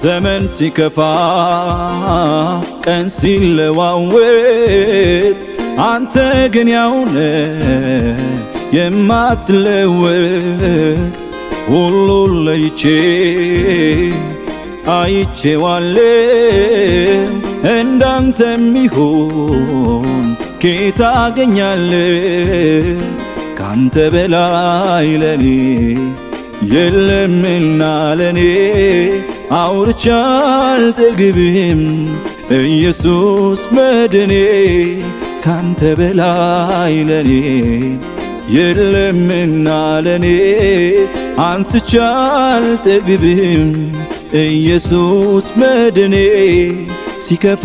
ዘመን ሲከፋ ቀን ሲለዋወጥ አንተ ግን ያውነ የማትለወጥ ሁሉን ለይቼ አይቼዋለሁ እንዳንተ የሚሆን ጌታ አገኛለሁ ካንተ በላይ ለኔ የለምና ለኔ አውርቼ አልጠግብም ኢየሱስ መድኔ ካንተ በላይ ለኔ የለምና ለኔ አንስቼ አልጠግብም ኢየሱስ መድኔ ሲከፋ